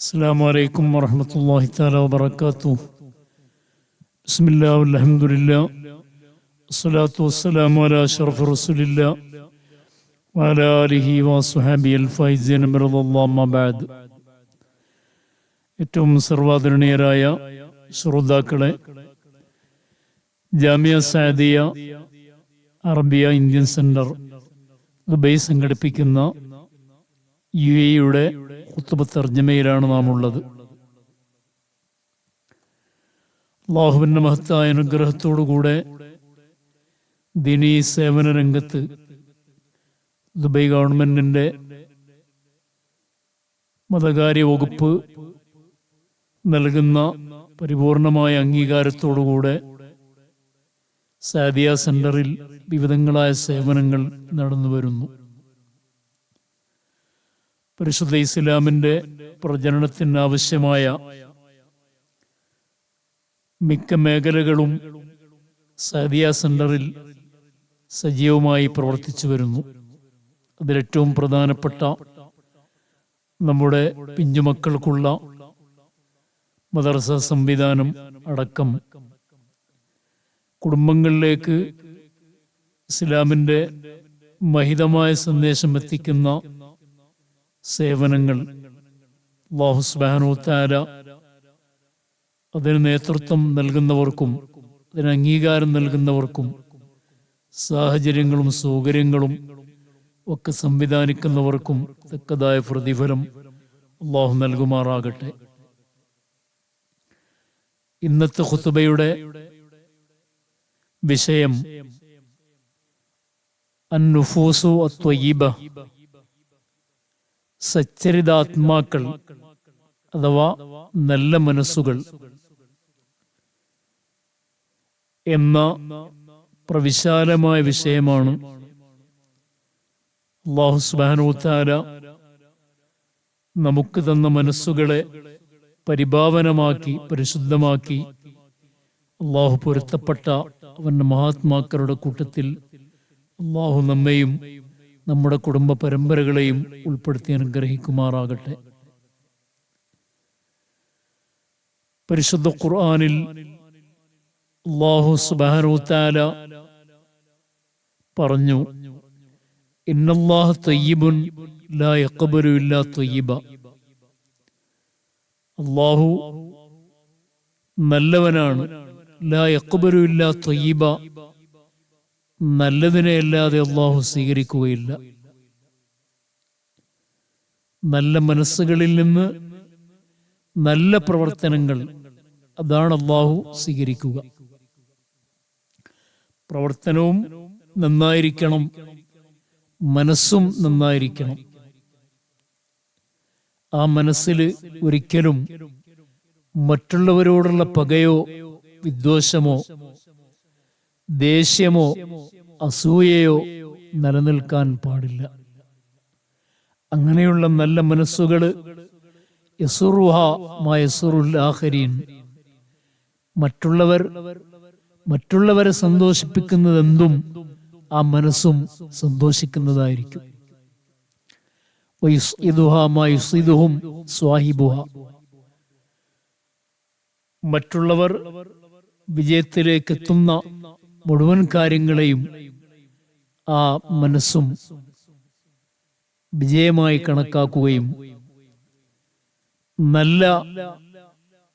അസ്സലാമു അലൈക്കും വറഹ്മത്തുള്ളാഹി തആല വബറകാതുഹു. ബിസ്മില്ലാഹി വൽഹംദുലില്ലാഹ് വസ്സലാത്തു വസ്സലാമു അലാ അഷ്റഫി റസൂലില്ലാഹ് വഅലാ ആലിഹി വസ്വഹാബിഹിൽ ഫൈസീന ബിറളില്ലാഹി അമ്മാ ബഅദ്. ഏറ്റവും സർവാദരണീയരായ ശ്രോതാക്കളെ, Jamia Saadiya Arabiya Indian centre Dubai സംഘടിപ്പിക്കുന്ന UAE-യുടെ ഖുത്ബ തർജ്ജമയിലാണ് നാം ഉള്ളത്. അല്ലാഹുവിൻ്റെ മഹത്തായ അനുഗ്രഹത്തോടുകൂടെ ദീനീ സേവന രംഗത്ത് ദുബൈ ഗവൺമെന്റിന്റെ മതകാര്യ വകുപ്പ് നൽകുന്ന പരിപൂർണമായ അംഗീകാരത്തോടുകൂടെ സാദിയ സെന്ററിൽ വിവിധങ്ങളായ സേവനങ്ങൾ നടന്നു വരുന്നു. പരിശുദ്ധ ഇസ്ലാമിന്റെ പ്രചരണത്തിന് ആവശ്യമായ മിക്ക മേഖലകളും സാദിയ സെന്ററിൽ സജീവമായി പ്രവർത്തിച്ചു വരുന്നു. അതിലേറ്റവും പ്രധാനപ്പെട്ട നമ്മുടെ പിഞ്ചുമക്കൾക്കുള്ള മദ്രസ സംവിധാനം അടക്കം കുടുംബങ്ങളിലേക്ക് ഇസ്ലാമിന്റെ മഹിതമായ സന്ദേശം എത്തിക്കുന്ന സേവനങ്ങൾ അല്ലാഹു സുബ്ഹാനഹു വ തആല അതിന് നേതൃത്വം നൽകുന്നവർക്കും അതിന് അംഗീകാരം നൽകുന്നവർക്കും സാഹചര്യങ്ങളും സൗകര്യങ്ങളും ഒക്കെ സംവിധാനിക്കുന്നവർക്കും തക്കതായ പ്രതിഫലം അല്ലാഹു നൽകുമാറാകട്ടെ. ഇന്നത്തെ ഖുത്ബയുടെ വിഷയം അൻ-നുഫൂസു അത്വയ്യിബ, സച്ചരിതാത്മാക്കൾ അഥവാ നല്ല മനസ്സുകൾ എന്ന പ്രവിശാലമായ വിഷയമാണ്. അല്ലാഹു സുബ്ഹാനഹു വ തആല നമുക്ക് തന്ന മനസ്സുകളെ പരിഭാവനമാക്കി പരിശുദ്ധമാക്കി അല്ലാഹു പൊരുത്തപ്പെട്ട അവന്റെ മഹാത്മാക്കളുടെ കൂട്ടത്തിൽ അല്ലാഹു നമ്മെയും നമ്മുടെ കുടുംബ പരമ്പരകളെയും ഉൾപ്പെടുത്തി അനുഗ്രഹിക്കുമാറാകട്ടെ. പരിശുദ്ധ ഖുർആനിൽ അല്ലാഹു സുബ്ഹാനഹു വ തആല പറഞ്ഞു, ഇന്നല്ലാഹ തയ്യിബുൻ ലാ യഖ്ബലു ഇല്ലാ തയ്യിബ. അല്ലാഹു നല്ലവനാണ്, ലാ യഖ്ബലു ഇല്ലാ തയ്യിബ, നല്ലതിനെ അല്ലാതെ അല്ലാഹു സ്വീകരിക്കുകയില്ല. നല്ല മനസ്സുകളിൽ നിന്ന് നല്ല പ്രവർത്തനങ്ങൾ, അതാണ് അല്ലാഹു സ്വീകരിക്കുക. പ്രവർത്തനവും നന്നായിരിക്കണം, മനസ്സും നന്നായിരിക്കണം. ആ മനസ്സിൽ ഒരിക്കലും മറ്റുള്ളവരോടുള്ള പകയോ വിദ്വേഷമോ ദേഷ്യമോ അസൂയയോ നിലനിൽക്കാൻ പാടില്ല. അങ്ങനെയുള്ള നല്ല മനസ്സുകൾ യസുറുഹാ മാ യസുറുൽ ആഖരീൻ, മറ്റുള്ളവരെ സന്തോഷിപ്പിക്കുന്നതെന്തും ആ മനസ്സും സന്തോഷിക്കുന്നതായിരിക്കും. വയുസ്ഇദുഹാ മാ യുസ്ഇദുഹും സ്വാഹിബുഹാ, മറ്റുള്ളവർ വിജയത്തിലേക്ക് എത്തുന്ന മുഴുവൻ കാര്യങ്ങളെയും ആ മനസ്സും വിജയമായി കണക്കാക്കുകയും നല്ല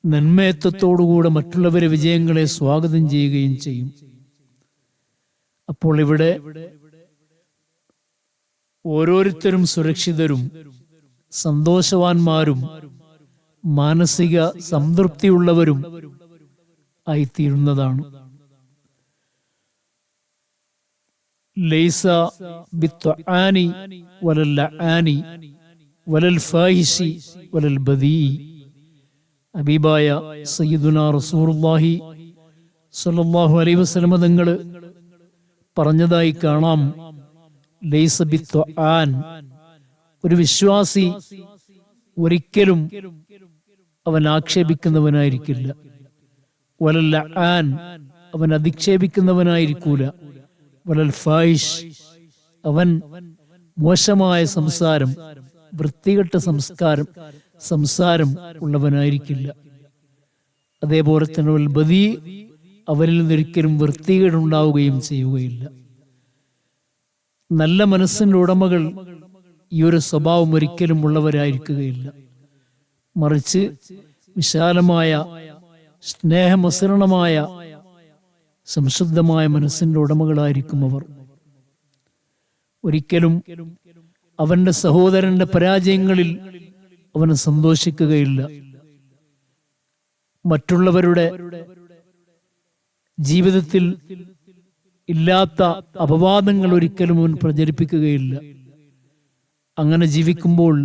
നന്മയത്വത്തോടുകൂടെ മറ്റുള്ളവരെ വിജയങ്ങളെ സ്വാഗതം ചെയ്യുകയും ചെയ്യും. അപ്പോൾ ഇവിടെ ഓരോരുത്തരും സുരക്ഷിതരും സന്തോഷവാന്മാരും മാനസിക സംതൃപ്തിയുള്ളവരും ആയിത്തീരുന്നതാണ്. ലൈസ ബിത്ത്ആനി വലൽ ലആനി വലൽ ഫാഹിശി വലൽ ബദീഇ. ഹബീബായ സയ്യിദുനാ റസൂലുള്ളാഹി സ്വല്ലല്ലാഹു അലൈഹി വസല്ലം തങ്ങൾ പറഞ്ഞതായി കാണാം, ലൈസ ബിത്ത്ആൻ, ഒരു വിശ്വാസി ഒരിക്കലും അവൻ ആക്ഷേപിക്കുന്നവനായിരിക്കില്ല. വലൽ ലആൻ, അവൻ അധിക്ഷേപിക്കുന്നവനായിരിക്കൂല. വലൽ ഫാഹിഷ്, അവൻ മോശമായ സംസാരം, വൃത്തികെട്ട സംസാരം ഉള്ളവനായിരിക്കില്ല. അതേപോലെ തന്നെ വൽ ബദീ, അവരിൽ നിന്നൊരിക്കലും വൃത്തികേടുണ്ടാവുകയും ചെയ്യുകയില്ല. നല്ല മനസ്സിൻ്റെ ഉടമകൾ ഈ ഒരു സ്വഭാവം ഒരിക്കലും ഉള്ളവരായിരിക്കുകയില്ല. മറിച്ച് വിശാലമായ സ്നേഹമസൃണമായ സംശുദ്ധമായ മനസ്സിൻ്റെ ഉടമകളായിരിക്കും അവർ. ഒരിക്കലും അവന്റെ സഹോദരന്റെ പരാജയങ്ങളിൽ അവന് സന്തോഷിക്കുകയില്ല. മറ്റുള്ളവരുടെ ജീവിതത്തിൽ ഇല്ലാത്ത അപവാദങ്ങൾ ഒരിക്കലും അവൻ പ്രചരിപ്പിക്കുകയില്ല. അങ്ങനെ ജീവിക്കുമ്പോൾ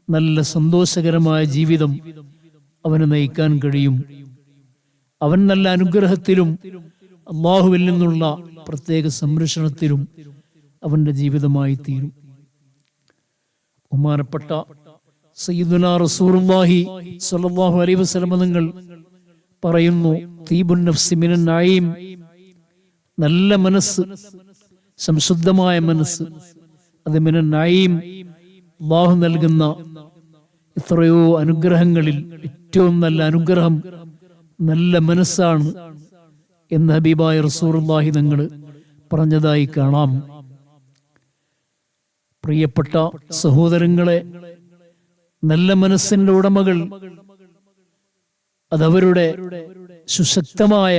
നല്ല സന്തോഷകരമായ ജീവിതം അവന് നയിക്കാൻ കഴിയും. അവൻ നല്ല അനുഗ്രഹത്തിലും അല്ലാഹുവിൽ നിന്നുള്ള പ്രത്യേക സംരക്ഷണത്തിലും അവന്റെ ജീവിതമായി തീരും. ബഹുമാനപ്പെട്ട സയ്യിദുനാ റസൂലുള്ളാഹി സ്വല്ലല്ലാഹു അലൈഹി വസല്ലം തങ്ങൾ പറയുന്നു, തീബുൻ നഫ്സി മിനൻ നഈം, നല്ല മനസ്സ്, സംശുദ്ധമായ മനസ്സ്, അത് മിനൻ നഈം, അല്ലാഹു നൽകുന്ന എത്രയോ അനുഗ്രഹങ്ങളിൽ ഏറ്റവും നല്ല അനുഗ്രഹം നല്ല മനസ്സാണ് എന്ന് ഹബീബായ റസൂലുള്ളാഹി തങ്ങൾ പറഞ്ഞതായി കാണാം. പ്രിയപ്പെട്ട സഹോദരങ്ങളെ, നല്ല മനസ്സിന്റെ ഉടമകൾ അതവരുടെ സുശക്തമായ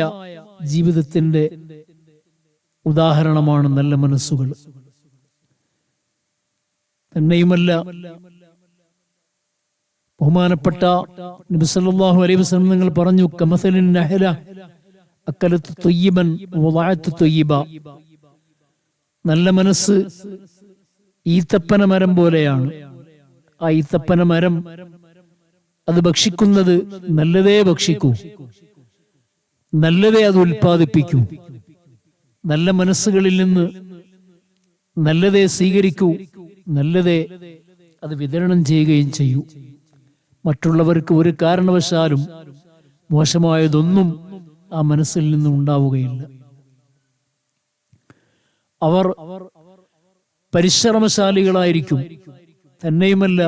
ജീവിതത്തിന്റെ ഉദാഹരണമാണ് നല്ല മനസ്സുകൾ. തന്നെയുമല്ല, ബഹുമാനപ്പെട്ട നബി സല്ലല്ലാഹു അലൈഹി വസല്ലം നിങ്ങൾ പറഞ്ഞു, കമസലിൻ നഹല അക്കലത്ത് ത്വയ്യിബൻ വദഅത്ത് ത്വയ്യിബ, നല്ല മനസ്സ് ഈത്തപ്പന മരം പോലെയാണ്. ആ ഈത്തപ്പന മരം അത് ഭക്ഷിക്കുന്നത് നല്ലതേ ഭക്ഷിക്കൂ, നല്ലതേ അത് ഉൽപ്പാദിപ്പിക്കൂ. നല്ല മനസ്സുകളിൽ നിന്ന് നല്ലതേ സ്വീകരിക്കൂ, നല്ലതേ അത് വിതരണം ചെയ്യുകയും ചെയ്യൂ. മറ്റുള്ളവർക്ക് ഒരു കാരണവശാലും മോശമായതൊന്നും ആ മനസ്സിൽ നിന്നും ഉണ്ടാവുകയില്ല. അവർ പരിശ്രമശാലികളായിരിക്കും. തന്നെയുമല്ല,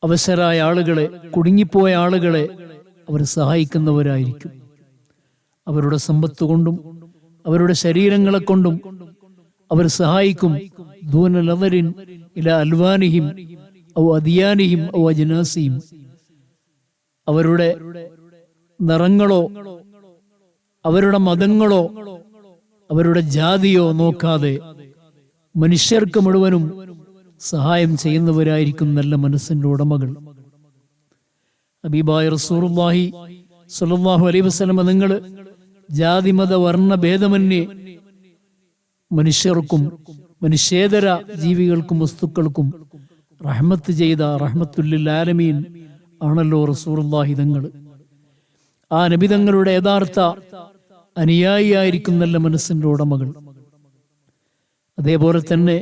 അവശരായ ആളുകളെ, കുടുങ്ങിപ്പോയ ആളുകളെ അവർ സഹായിക്കുന്നവരായിരിക്കും. അവരുടെ സമ്പത്ത് കൊണ്ടും അവരുടെ ശരീരങ്ങളെ കൊണ്ടും അവർ സഹായിക്കും. ദൂന നദരിൻ ഇലാ അൽവാനിഹിം ഔ അദിയാനിഹിം ഔ അജ്നാസിഹിം, അവരുടെ നിറങ്ങളോ അവരുടെ മതങ്ങളോ അവരുടെ ജാതിയോ നോക്കാതെ മനുഷ്യർക്ക് മുഴുവനും സഹായം ചെയ്യുന്നവരായിരിക്കും നല്ല മനസ്സിന്റെ ഉടമകൾ. ഹബീബായ റസൂലുള്ളാഹി സ്വല്ലല്ലാഹു അലൈഹി വസല്ലം നിങ്ങൾ ജാതിമത വർണ്ണ ഭേദമന്യേ മനുഷ്യർക്കും മനുഷ്യേതര ജീവികൾക്കും വസ്തുക്കൾക്കും റഹ്മത്ത് ചെയ്ത റഹ്മത്തുല്ലിൽ ആലമീൻ ആണല്ലോ റസൂലുള്ളാഹി തങ്ങൾ. ആ നബി തങ്ങളുടെ യഥാർത്ഥ അനുയായിയായിരിക്കും നല്ല മനസ്സിന്റെ ഉടമകൾ. അതേപോലെ തന്നെ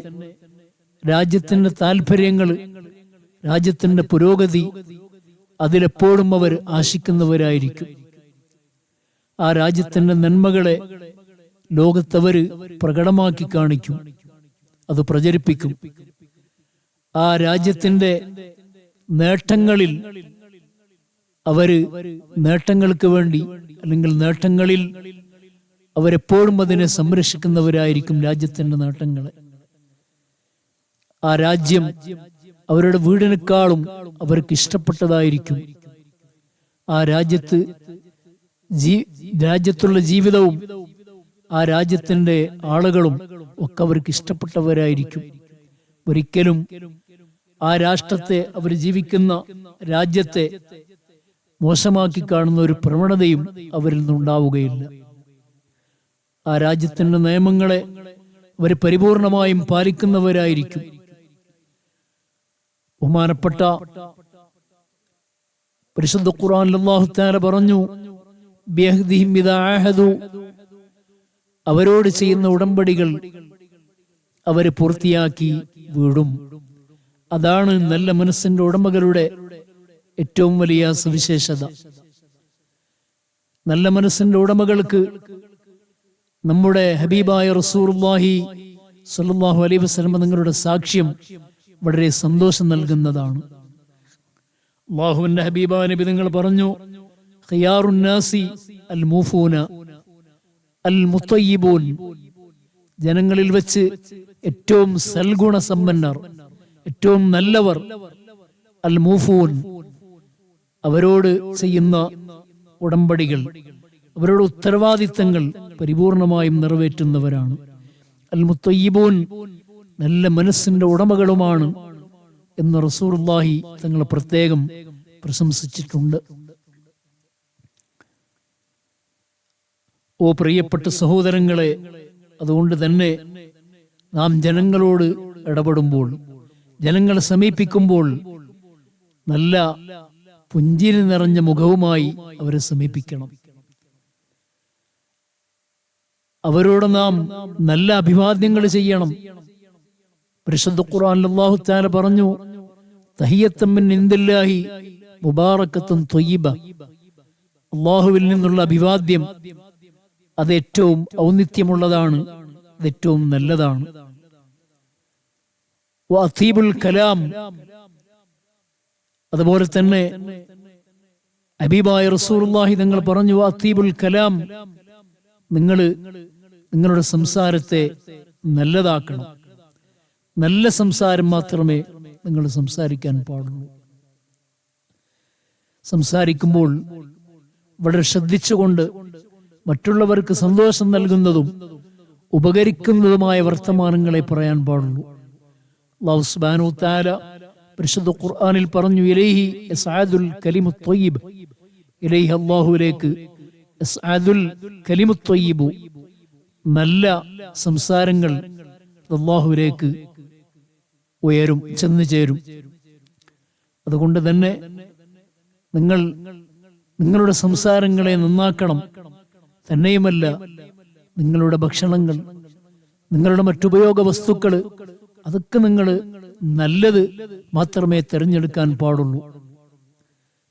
രാജ്യത്തിന്റെ താല്പര്യങ്ങൾ, രാജ്യത്തിന്റെ പുരോഗതി, അതിലെപ്പോഴും അവർ ആശിക്കുന്നവരായിരിക്കും. ആ രാജ്യത്തിന്റെ നന്മകളെ ലോകത്തവര് പ്രകടമാക്കി കാണിക്കും, അത് പ്രചരിപ്പിക്കും. ആ രാജ്യത്തിന്റെ നേട്ടങ്ങളിൽ അവര് നേട്ടങ്ങൾക്ക് വേണ്ടി അല്ലെങ്കിൽ നേട്ടങ്ങളിൽ അവരെപ്പോഴും അതിനെ സംരക്ഷിക്കുന്നവരായിരിക്കും, രാജ്യത്തിന്റെ നേട്ടങ്ങളെ. ആ രാജ്യം അവരുടെ വീടിനേക്കാളും അവർക്ക് ഇഷ്ടപ്പെട്ടതായിരിക്കും. ആ രാജ്യത്തുള്ള ജീവിതവും ആ രാജ്യത്തിന്റെ ആളുകളും ഒക്കെ അവർക്ക് ഇഷ്ടപ്പെട്ടവരായിരിക്കും. ഒരിക്കലും ആ രാഷ്ട്രത്തെ, അവർ ജീവിക്കുന്ന രാജ്യത്തെ മോശമാക്കി കാണുന്ന ഒരു പ്രവണതയും അവരിൽ നിന്നുണ്ടാവുകയില്ല. ആ രാജ്യത്തിന്റെ നിയമങ്ങളെ അവർ പരിപൂർണമായും പാലിക്കുന്നവരായിരിക്കും. ബഹുമാനപ്പെട്ട പരിശുദ്ധ ഖുർആനിൽ അല്ലാഹു തആല പറഞ്ഞു, ബിഅഹ്ദിഹിം ഇദാ ആഹദു, അവരോട് ചെയ്യുന്ന ഉടമ്പടികൾ അവരെ പൂർത്തിയാക്കി വീടും. അതാണ് നല്ല മനസ്സിന്റെ ഉടമകളുടെ ഏറ്റവും വലിയ സവിശേഷത. നല്ല മനസ്സിന്റെ ഉടമകൾക്ക് നമ്മുടെ ഹബീബായ റസൂലുള്ളാഹി സ്വല്ലല്ലാഹു അലൈഹി വസല്ലം നിങ്ങളുടെ സാക്ഷ്യം വളരെ സന്തോഷം നൽകുന്നതാണ്. അല്ലാഹുവിന്റെ ഹബീബായ നബി നിങ്ങൾ പറഞ്ഞു, ഖിയാറുൻ നാസി അൽ മൂഫൂന അൽ മുത്തയ്യിബൂൻ, ജനങ്ങളിൽ വെച്ച് ഏറ്റവും സൽഗുണസമ്പന്നർ, ഏറ്റവും നല്ലവർ, അൽ മൂഫൂൻ, അവരോട് ചെയ്യുന്ന ഉടമ്പടികൾ, അവരുടെ ഉത്തരവാദിത്തങ്ങൾ പരിപൂർണമായും നിറവേറ്റുന്നവരാണ്. അൽ മുത്തയ്യിബൂൻ, നല്ല മനസ്സിന്റെ ഉടമകളുമാണ് എന്ന് റസൂലുള്ളാഹി തങ്ങൾ പ്രത്യേകം പ്രശംസിച്ചിട്ടുണ്ട്. ഓ പ്രിയപ്പെട്ട സഹോദരങ്ങളെ, അതുകൊണ്ട് തന്നെ നാം ജനങ്ങളോട് ഇടപെടുമ്പോൾ, ജനങ്ങളെ സമീപിക്കുമ്പോൾ നല്ല പുഞ്ചിരി നിറഞ്ഞ മുഖവുമായി അവരെ സമീപിക്കണം. അവരോട് നാം നല്ല അഭിവാദ്യങ്ങൾ ചെയ്യണം. പരിശുദ്ധ ഖുർആനിൽ അല്ലാഹു തആല പറഞ്ഞു, തഹിയ്യത്തും മിൻ ഇൻദില്ലാഹി മുബാറകത്തുൻ ത്വയ്യിബ, അല്ലാഹുവിൽ നിന്നുള്ള അഭിവാദ്യം അത് ഏറ്റവും ഔന്നിത്യമുള്ളതാണ്, അത് ഏറ്റവും നല്ലതാണ്. വഅതീബുൽ കലാം, അതുപോലെ തന്നെ ഹബീബായ റസൂലുള്ളാഹി തങ്ങൾ പറഞ്ഞു, വഅതീബുൽ കലാം, നിങ്ങളുടെ സംസാരത്തെ നല്ലതാക്കണം. നല്ല സംസാരം മാത്രമേ നിങ്ങൾ സംസാരിക്കാൻ പാടുള്ളൂ. സംസാരിക്കുമ്പോൾ വളരെ ശ്രദ്ധിച്ചുകൊണ്ട് മറ്റുള്ളവർക്ക് സന്തോഷം നൽകുന്നതും ഉപകരിക്കുന്നതുമായ വർത്തമാനങ്ങളെ പറയാൻ പാടുള്ളൂ. അല്ലാഹു സുബ്ഹാനഹു വ തആല പരിശുദ്ധ ഖുർആനിൽ പറഞ്ഞു, ഇലൈഹി യസ്അദുൽ കലിമുത് ത്വയ്യിബ്, ഇലൈഹി അല്ലാഹുവിലേക്ക്, യസ്അദുൽ കലിമുത് ത്വയ്യിബു, നല്ല സംസാരങ്ങൾ അല്ലാഹുവിലേക്ക് ഉയരും, ചെന്നു ചേരും. അതുകൊണ്ട് തന്നെ നിങ്ങളുടെ സംസാരങ്ങളെ നന്നാക്കണം. തന്നെയുമല്ല, നിങ്ങളുടെ ഭക്ഷണങ്ങൾ, നിങ്ങളുടെ മറ്റുപയോഗ വസ്തുക്കൾ, അതൊക്കെ നിങ്ങൾ നല്ലത് മാത്രമേ തിരഞ്ഞെടുക്കാൻ പാടുള്ളൂ.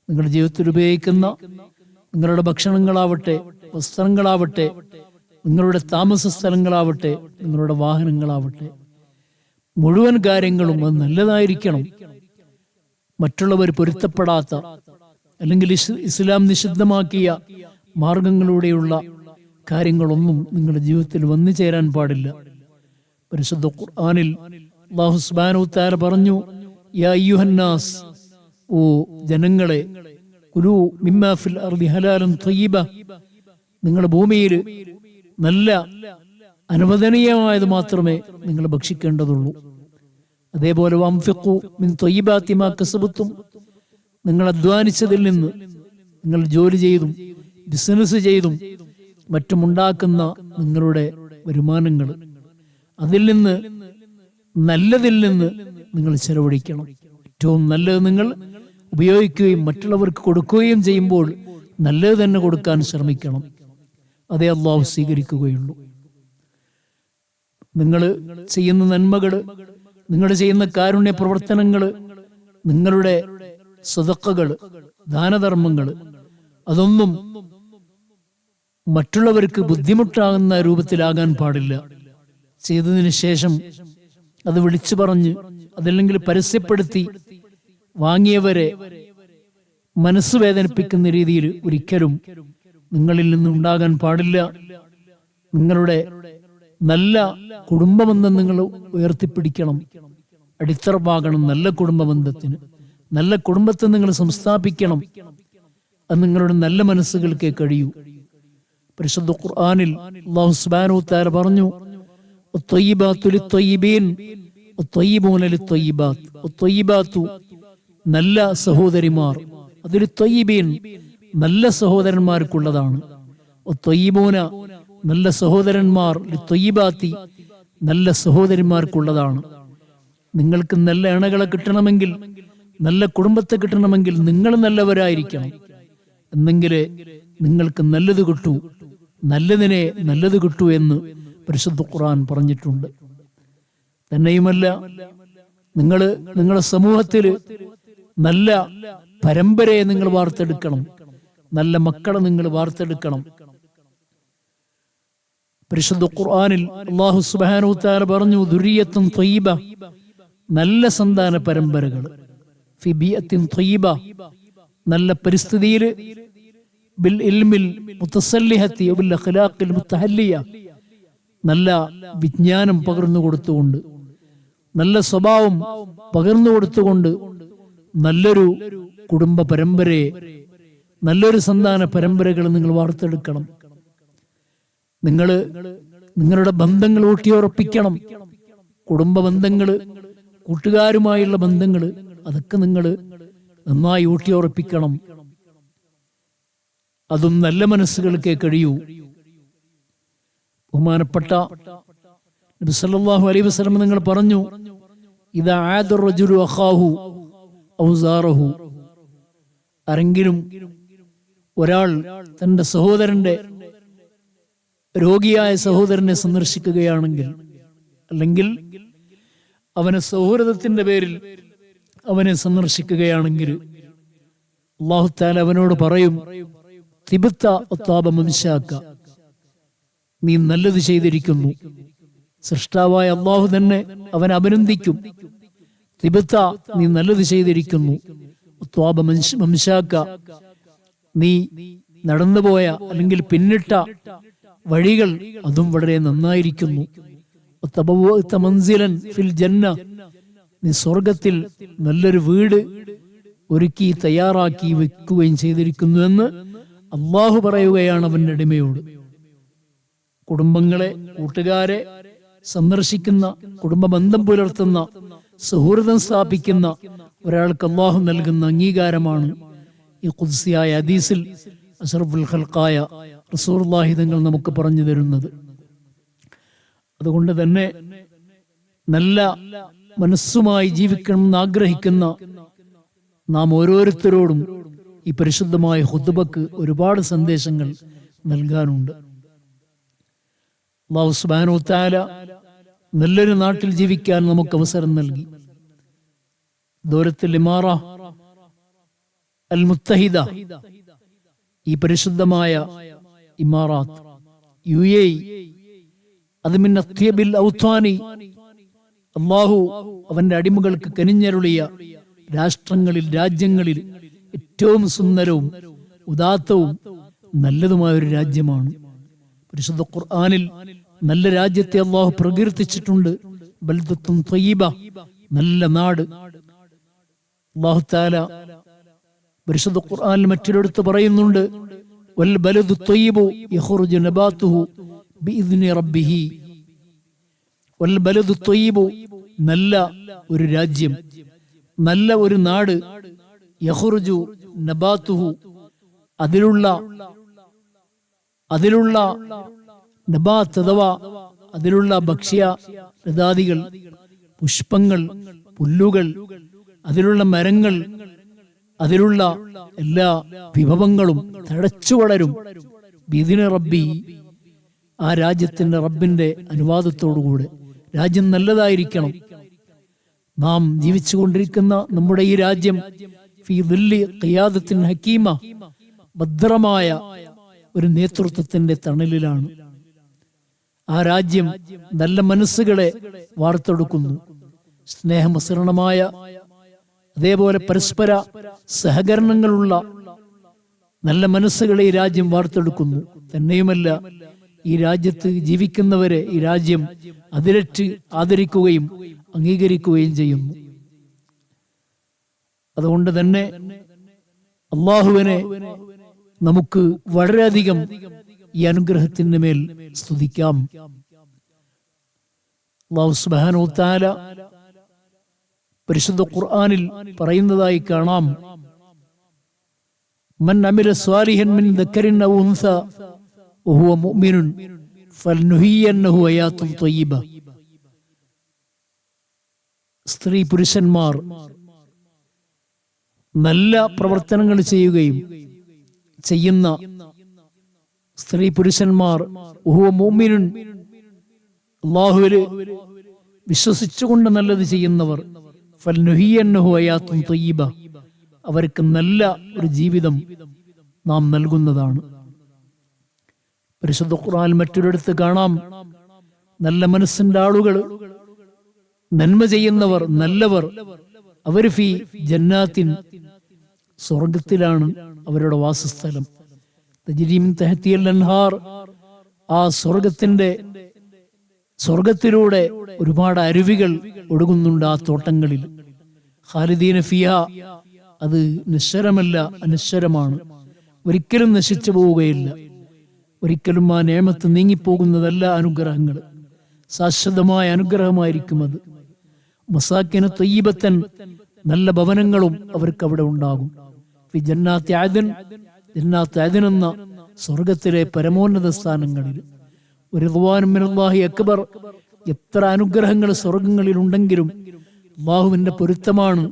നിങ്ങളുടെ ജീവിതത്തിൽ ഉപയോഗിക്കുന്ന നിങ്ങളുടെ ഭക്ഷണങ്ങളാവട്ടെ, വസ്ത്രങ്ങളാവട്ടെ, നിങ്ങളുടെ താമസ സ്ഥലങ്ങളാവട്ടെ, നിങ്ങളുടെ വാഹനങ്ങളാവട്ടെ, മുഴുവൻ കാര്യങ്ങളും അത് നല്ലതായിരിക്കണം. മറ്റുള്ളവർ പൊരുത്തപ്പെടാത്ത അല്ലെങ്കിൽ ഇസ്ലാം നിഷിദ്ധമാക്കിയ മാർഗങ്ങളിലൂടെയുള്ള കാര്യങ്ങളൊന്നും നിങ്ങളുടെ ജീവിതത്തിൽ വന്നു ചേരാൻ പാടില്ല. പരിശുദ്ധ ഖുർആനിൽ അല്ലാഹു സുബ്ഹാനഹു വ തആല പറഞ്ഞു, യാ അയ്യുഹന്നാസ്, ഓ ജനങ്ങളെ, കുലൂ മിമ്മാ ഫിൽ അർദി ഹലാലൻ ത്വയ്യിബ, നിങ്ങൾ ഭൂമിയിൽ നല്ല അനുവദനീയമായത് മാത്രമേ നിങ്ങൾ ഭക്ഷിക്കേണ്ടതുള്ളൂ. അതേപോലെ വംഫിഖു മിൻ ത്വയ്യിബാതി മാ കസബതും, നിങ്ങൾ അധ്വാനിച്ചതിൽ നിന്ന്, നിങ്ങൾ ജോലി ചെയ്തും ബിസിനസ് ചെയ്തും മറ്റുമുണ്ടാക്കുന്ന നിങ്ങളുടെ വരുമാനങ്ങൾ, അതിൽ നിന്ന് നല്ലതിൽ നിന്ന് നിങ്ങൾ ചെലവഴിക്കണം. ഏറ്റവും നല്ലത് നിങ്ങൾ ഉപയോഗിക്കുകയും മറ്റുള്ളവർക്ക് കൊടുക്കുകയും ചെയ്യുമ്പോൾ നല്ലത് തന്നെ കൊടുക്കാൻ ശ്രമിക്കണം. അതേ അല്ലാഹു സ്വീകരിക്കുകയുള്ളൂ. നിങ്ങൾ ചെയ്യുന്ന നന്മകൾ, നിങ്ങൾ ചെയ്യുന്ന കാരുണ്യ പ്രവർത്തനങ്ങൾ, നിങ്ങളുടെ സദഖകൾ, ദാനധർമ്മങ്ങൾ, അതൊന്നും മറ്റുള്ളവർക്ക് ബുദ്ധിമുട്ടാകുന്ന രൂപത്തിലാകാൻ പാടില്ല. ചെയ്തതിന് ശേഷം അത് വിളിച്ചു പറഞ്ഞ് അതല്ലെങ്കിൽ പരസ്യപ്പെടുത്തി വാങ്ങിയവരെ മനസ്സ് വേദനിപ്പിക്കുന്ന രീതിയിൽ ഒരിക്കലും നിങ്ങളിൽ നിന്നുണ്ടാകാൻ പാടില്ല. നിങ്ങളുടെ നല്ല കുടുംബബന്ധം നിങ്ങൾ ഉയർത്തിപ്പിടിക്കണം, അടിത്തറവാകണം നല്ല കുടുംബബന്ധത്തിന്. നല്ല കുടുംബത്തെ നിങ്ങൾ സംസ്ഥാപിക്കണം. അത് നിങ്ങളുടെ നല്ല മനസ്സുകൾക്കേ കഴിയൂ. പരിശുദ്ധ ഖുർആനിൽ അല്ലാഹു സുബ്ഹാനഹു വ തആല പറഞ്ഞു, വത്വയ്യിബാതു ലിത്വയ്യിബീൻ വത്വയ്യിബൂന ലിത്വയ്യിബാത്ത്, വത്വയ്യിബാതു നല്ല സഹോദരിമാർ, അതിൽ ത്വയ്യിബീൻ നല്ല സഹോദരന്മാർക്കുള്ളതാണ്, വത്വയ്യിബൂന നല്ല സഹോദരന്മാർ ലിത്വയ്യിബാത്തി നല്ല സഹോദരിമാർക്കുള്ളതാണ്. നിങ്ങൾക്ക് നല്ല ഇണകളെ കിട്ടണമെങ്കിൽ, നല്ല കുടുംബത്തെ കിട്ടണമെങ്കിൽ നിങ്ങൾ നല്ലവരായിരിക്കണം. എന്നെങ്കിലേ നിങ്ങൾക്ക് നല്ലത് കിട്ടൂ, നല്ലതിനെ നല്ലത് കിട്ടൂ എന്ന് പരിശുദ്ധ ഖുർആൻ പറഞ്ഞിട്ടുണ്ട്. തന്നെയുമല്ല, നിങ്ങളുടെ സമൂഹത്തിൽ നല്ല പരമ്പരയെ നിങ്ങൾ വാർത്തെടുക്കണം, നല്ല മക്കളെ നിങ്ങൾ വാർത്തെടുക്കണം. പരിശുദ്ധ ഖുർആനിൽ അല്ലാഹു സുബ്ഹാനഹു വ തആല പറഞ്ഞു, ദുരിയത്തുൻ ത്വയ്യിബ, നല്ല സന്താന പരമ്പരകൾ, ഫി ബിയത്തിൻ ത്വയ്യിബ, നല്ല പരിസ്ഥിതിയിൽ, ബിൽ ഇൽമിൽ മുതസല്ലിഹത്തി വബിൽ അഖ്ലാഖിൽ മുതഹല്ലിയ, നല്ല വിജ്ഞാനം പകർന്നു കൊടുത്തുകൊണ്ട്, നല്ല സ്വഭാവം പകർന്നു കൊടുത്തുകൊണ്ട് നല്ലൊരു കുടുംബ പരമ്പരയെ, നല്ലൊരു സന്താന പരമ്പരകൾ നിങ്ങൾ വാർത്തെടുക്കണം. നിങ്ങൾ നിങ്ങളുടെ ബന്ധങ്ങൾ ഊട്ടിയുറപ്പിക്കണം. കുടുംബ ബന്ധങ്ങൾ, കൂട്ടുകാരുമായുള്ള ബന്ധങ്ങൾ, അതൊക്കെ നിങ്ങൾ നന്നായി ഊട്ടിയുറപ്പിക്കണം. അതും നല്ല മനസ്സുകൾക്കേ കഴിയൂ. ബഹുമാനപ്പെട്ട നബി സല്ലല്ലാഹു അലൈഹി വസല്ലം നിങ്ങൾ പറഞ്ഞു, ഇദാ ആദ റജുലു അഖാഹു ഔ സാറഹു, ആരെങ്കിലും ഒരാൾ തന്റെ സഹോദരന്റെ, രോഗിയായ സഹോദരനെ സന്ദർശിക്കുകയാണെങ്കിൽ, അല്ലെങ്കിൽ അവനെ സൗഹൃദത്തിന്റെ പേരിൽ അവനെ സന്ദർശിക്കുകയാണെങ്കിൽ, അല്ലാഹു തആല അവനോട് പറയും, തിബ്ത വത്താബ മംശാക, നീ നല്ലത് ചെയ്തിരിക്കുന്നു. സൃഷ്ടാവായ അല്ലാഹു തന്നെ അവനെ അഭിനന്ദിക്കും. തിബ്ത, നീ നല്ലത് ചെയ്തിരിക്കുന്നു. വത്താബ മംശാക, നീ നടന്നുപോയ അല്ലെങ്കിൽ പിന്നിട്ട വഴികൾ അതും വളരെ നന്നായിരിക്കുന്നു. മൻസിലൻ ഫിൽ ജന്ന, നീ സ്വർഗത്തിൽ നല്ലൊരു വീട് ഒരുക്കി തയ്യാറാക്കി വെക്കുകയും ചെയ്തിരിക്കുന്നു എന്ന് അല്ലാഹു പറയുകയാണ് അവന്റെ അടിമയോട്. കുടുംബങ്ങളെ, കൂട്ടുകാരെ സന്ദർശിക്കുന്ന, കുടുംബ ബന്ധം പുലർത്തുന്ന, സൗഹൃദം സ്ഥാപിക്കുന്ന ഒരാൾക്ക് അല്ലാഹു നൽകുന്ന അംഗീകാരമാണ് ഈ ഖുദ്സിയായ ഹദീസിൽ അഷ്റഫുൽ ഖൽഖായ റസൂലുള്ളാഹി തങ്ങൾ നമുക്ക് പറഞ്ഞു തരുന്നത്. അതുകൊണ്ട് തന്നെ നല്ല മനസ്സുമായി ജീവിക്കണമെന്ന് ആഗ്രഹിക്കുന്ന നാം ഓരോരുത്തരോടും ഈ പരിശുദ്ധമായ ഖുത്ബക്ക് ഒരുപാട് സന്ദേശങ്ങൾ നൽകാനുണ്ട്. അല്ലാഹു സുബ്ഹാനഹു വ തആല നല്ലൊരു നാട്ടിൽ ജീവിക്കാൻ നമുക്ക് അവസരം നൽകി. ദൗലത്തുൽ ഇമാറ അൽ മുത്തഹിദ, ഈ പരിശുദ്ധമായ ഇമാറാത്ത്, UAE, അത് മിൻ അത്യബിൽ ഔത്താനി, അല്ലാഹു അവന്റെ അടിമകൾക്ക് കനിഞ്ഞരുളിയ രാഷ്ട്രങ്ങളിൽ, രാജ്യങ്ങളിൽ ഏറ്റവും സുന്ദരവും ഉദാത്തവും നല്ലതുമായ ഒരു രാജ്യമാണ്. പരിശുദ്ധ ഖുർആനിൽ നല്ല രാജ്യത്തെ അല്ലാഹു പ്രകീർത്തിച്ചിട്ടുണ്ട്. ബൽദത്തുൻ ത്വയ്യിബ, നല്ല നാട്. അല്ലാഹു തആല പരിശുദ്ധ ഖുർആനിൽ മറ്റൊരിടത്ത് പറയുന്നുണ്ട്, വൽ ബലദു ത്വയ്യിബു യഖ്റുജു നബാതുഹു ബിഇദ്നി റബ്ബിഹി. വൽ ബലദു ത്വയ്യിബു, നല്ല ഒരു രാജ്യം, നല്ല ഒരു നാട്, യഖ്റുജു നബാതുഹു, അതിലുള്ള നബാത്ത് അഥവാ അതിലുള്ള ഭക്ഷ്യ ലതാദികൾ, പുഷ്പങ്ങൾ, പുല്ലുകൾ, അതിലുള്ള മരങ്ങൾ, അതിലുള്ള എല്ലാ വിഭവങ്ങളും തഴച്ചു വളരും. ബിഇദ്നി റബ്ബി, ആ രാജ്യത്തിന്റെ റബ്ബിന്റെ അനുവാദത്തോടുകൂടെ. രാജ്യം നല്ലതായിരിക്കണം. നാം ജീവിച്ചുകൊണ്ടിരിക്കുന്ന നമ്മുടെ ഈ രാജ്യം ഫീ ദില്ലി ഖിയാദത്തിൻ ഹക്കീമ, ഭദ്രമായ ഒരു നേതൃത്വത്തിന്റെ തണലിലാണ്. ആ രാജ്യം നല്ല മനസ്സുകളെ വാർത്തെടുക്കുന്നു. സ്നേഹമസൃണമായ, അതേപോലെ പരസ്പര സഹകരണങ്ങളുള്ള നല്ല മനസ്സുകളെ ഈ രാജ്യം വാർത്തെടുക്കുന്നു. തന്നെയുമല്ല, ഈ രാജ്യത്ത് ജീവിക്കുന്നവരെ ഈ രാജ്യം അതിരറ്റ് ആദരിക്കുകയും അംഗീകരിക്കുകയും ചെയ്യുന്നു. അതുകൊണ്ട് തന്നെ അല്ലാഹുവിനെ നമുക്ക് വളരെയധികം ഈ അനുഗ്രഹത്തിന് മേൽ സ്തുതിക്കാം. അല്ലാഹു സുബ്ഹാനഹു വ തആല പരിശുദ്ധ ഖുർആനിൽ പറയുന്നതായി കാണാം, മൻ അമില സ്വാലിഹൻ മിൻ ദക്കറിൻ ഔ ഉൻസ വഹുവ മുഅ്മിനുൻ ഫൽനുഹിയന്നഹു ഹയാത്തുൻ ത്വയ്യിബ. സ്ത്രീ പുരുഷന്മാർ നല്ല പ്രവർത്തനങ്ങൾ ചെയ്യുന്ന സ്ത്രീ പുരുഷന്മാർ, വഹുവ മുഅ്മിനുൻ, അല്ലാഹുവിൽ വിശ്വസിച്ചുകൊണ്ട് നല്ലത് ചെയ്യുന്നവർ, ഫൽനുഹിയന്നഹു ഹയാത്തുൻ ത്വയ്യിബ, അവർക്ക് നല്ല ഒരു ജീവിതം നാം നൽകുന്നതാണ്. പരിശുദ്ധ ഖുർആനിൽ മറ്റൊരിടത്ത് കാണാം, നല്ല മനസ്സിന്റെ ആളുകൾ, നന്മ ചെയ്യുന്നവർ, നല്ലവർ, അവർ ഫി ജന്നാത്തിൻ, സ്വർഗത്തിലാണ് അവരുടെ വാസസ്ഥലം. തജ്രി മിൻ തഹ്തിഹൽ അൻഹാർ, ആ സ്വർഗത്തിലൂടെ ഒരുപാട് അരുവികൾ ഒഴുകുന്നുണ്ട് ആ തോട്ടങ്ങളിൽ. ഖാലിദീന ഫിഹ, അത് നിശ്ചരമല്ല, അനശ്വരമാണ്, ഒരിക്കലും നശിച്ചു പോവുകയില്ല. ഒരിക്കലും ആ നേമത്ത് നീങ്ങിപ്പോകുന്നതല്ല. അനുഗ്രഹങ്ങൾ ശാശ്വതമായ അനുഗ്രഹമായിരിക്കും അത്. മസാക്കിന് ത്വയ്യിബത്തൻ, നല്ല ഭവനങ്ങളും അവർക്ക് അവിടെ ഉണ്ടാകും. ഫി ജന്നാത്തി അദ്ൻ, ജന്നാത്ത് അദ്ൻ എന്ന സ്വർഗത്തിലെ പരമോന്നത സ്ഥാനങ്ങളിൽ. റിദ്വാനും മിനല്ലാഹി അക്ബർ, എത്ര അനുഗ്രഹങ്ങൾ സ്വർഗങ്ങളിൽ ഉണ്ടെങ്കിലും അല്ലാഹുവിന്റെ പൊരുത്തമാണ്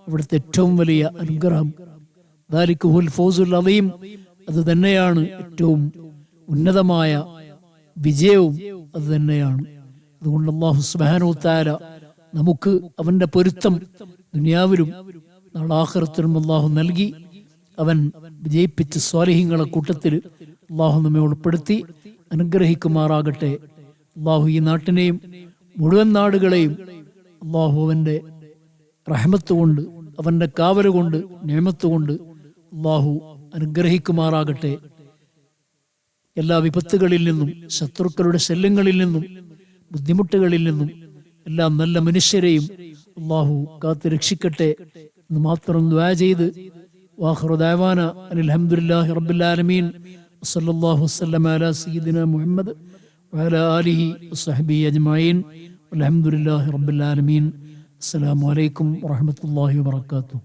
അവിടുത്തെ ഏറ്റവും വലിയ അനുഗ്രഹം. ദാലിക ഹുൽ ഫൗസുൽ അദീം, അത് തന്നെയാണ് ഏറ്റവും ഉന്നതമായ വിജയവും, അത് തന്നെയാണ്. അതുകൊണ്ട് അല്ലാഹു സുബ്ഹാനഹു വ തആല നമുക്ക് അവന്റെ പൊരുത്തം ദുനിയാവിലും നാളെ ആഖിറത്തിലും അല്ലാഹു നൽകി അവൻ വിജയിപ്പിച്ച സ്വാലിഹീങ്ങളുടെ കൂട്ടത്തിൽ അല്ലാഹു നമ്മെ ഉൾപ്പെടുത്തി അനുഗ്രഹിക്കുമാറാകട്ടെ. അല്ലാഹു ഈ നാട്ടിനെയും മുഴുവൻ നാടുകളെയും അല്ലാഹു അവന്റെ റഹ്മത്ത് കൊണ്ട്, അവന്റെ കാവല് കൊണ്ട്, നിഅമത്ത് കൊണ്ട് അല്ലാഹു അനുഗ്രഹിക്കുമാറാകട്ടെ. എല്ലാ വിപത്തുകളിൽ നിന്നും, ശത്രുക്കളുടെ ശല്യങ്ങളിൽ നിന്നും, ബുദ്ധിമുട്ടുകളിൽ നിന്നും എല്ലാം നല്ല മനുഷ്യരെയും അല്ലാഹു കാത്തു രക്ഷിക്കട്ടെ എന്ന് മാത്രം ദുആ ചെയ്ത് വാഖിറു ദഅവാന അനിൽ ഹംദുലില്ലാഹി റബ്ബിൽ ആലമീൻ വസല്ലല്ലാഹു വസല്ലമ അലാ സയ്യിദിനാ മുഹമ്മദ് വഅലാ ആലിഹി വസഹ്ബിഹി അജ്മഈൻ വൽഹംദുലില്ലാഹി റബ്ബിൽ ആലമീൻ. അസ്സലാമു അലൈക്കും വറഹ്മത്തുള്ളാഹി വബറകാതുഹു.